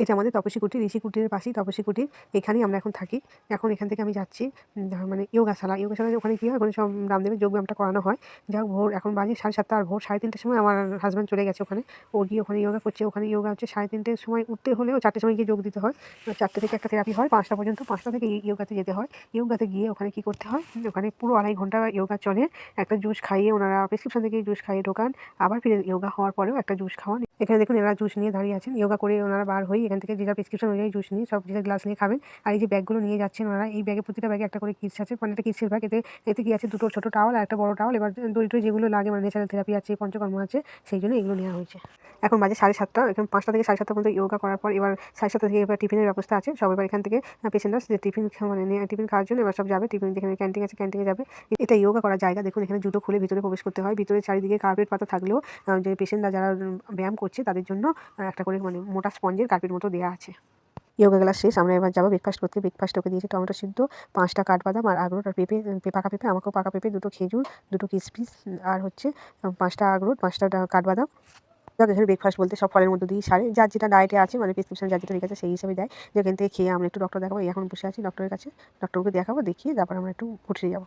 এটা আমাদের তপসী কুটির, ঋষি কুটিরের পাশেই তপসী কুটির। এখানেই আমরা এখন থাকি। এখন এখান থেকে আমি যাচ্ছি মানে যোগাশালায় ওখানে কি হয়, ওখানে সব রামদেবের যোগব্যায়ামটা করানো হয়। যাই হোক ভোর এখন বাজে 7:30 আর ভোর 3:30টার সময় আমার হাসব্যান্ড চলে গেছে ওখানে। ও গিয়ে ওখানে যোগা করছে। ওখানে যোগা হচ্ছে 3:30টার সময় উঠতে হলেও 4টার সময় গিয়ে যোগ দিতে হয়। 4টে থেকে একটা থেরাপি হয় 5টা পর্যন্ত। 5টা থেকে ইয়োগাতে যেতে হয়। ইয়োগাতে গিয়ে ওখানে কি করতে হয়, ওখানে পুরো 2.5 ঘন্টা ইয়োগা চলে। একটা জুস খাইয়ে ওনারা প্রেসক্রিপশন থেকে জুস খাইয়ে ঢোকান। আবার ফিরে ইয়োগা হওয়ার পরেও একটা জুস খাওয়ান। এখানে দেখুন এনারা জুস নিয়ে দাঁড়িয়ে আছেন। ইয়োগা করে ওনারা বার হয়ে এখান থেকে যে যার প্রেসক্রিপশন অনুযায়ী জুস নিয়ে সব যে যার গ্লাস নিয়ে খাবেন। আর এই যে ব্যাগগুলো নিয়ে যাচ্ছেন ওনারা, এই ব্যাগে প্রতিটা ব্যাগে একটা করে কিটস আছে। মানে একটা কিটসের ব্যাগ। এতে কি আছে, 2টো ছোট টাওয়াল আর একটা বড় টাওয়াল। এবার দড়িটড়ি যেগুলো লাগে মানে ন্যাচারাল থেরাপি আছে, পঞ্চকর্ম আছে, সেই জন্য এগুলো নেওয়া হয়েছে। এখন বাজে 7:30। এখন 5টা থেকে 7:30 পর্যন্ত ইয়োগা করার পর এবার 7:30 থেকে এবার টিফিনের ব্যবস্থা আছে। সব এবার এখান থেকে পেশেন্টরা টিফিন মানে টিফিন খাওয়ার জন্য এবার সব যাবে। টিফিন যেখানে ক্যান্টিন আছে ক্যান্টিনে যাবে। এটা ইয়োগা করার জায়গা। দেখুন এখানে জুতো খুলে ভিতরে প্রবেশ করতে হয়। ভিতরে চারিদিকে কার্পেট পাতা থাকলেও যে পেশেন্টরা যারা ব্যায়াম করছে তাদের জন্য একটা করে মানে মোটা স্পঞ্জের কার্পেট মতো দেওয়া আছে। ইয়োগা ক্লাস শেষ। আমরা এবার যাবো ব্রেকফাস্ট করতে। ব্রেকফাস্ট ওকে দিয়েছে টমেটো সিদ্ধ, 5টা কাঠবাদাম আর আখরোট আর পেঁপে, পাকা পেঁপে, আমাকেও পাকা পেঁপে, 2টো খেজুর, 2টো কিশমিশ আর হচ্ছে 5টা আখরোট, 5টা কাঠবাদাম। যাক এখানে ব্রেকফাস্ট বলতে সব ফলের মধ্য দিয়েই সারে। যার যেটা ডায়েটে আছে মানে প্রেসক্রিপশন যার যেটা লেখা আছে সেই হিসেবে দেয়। যেখান থেকে খেয়ে আমরা একটু ডক্টর দেখাবো। এখন বসে আছি ডক্টরের কাছে। ডক্টরকে দেখাবো, দেখিয়ে তারপর আমরা একটু উঠে যাবো।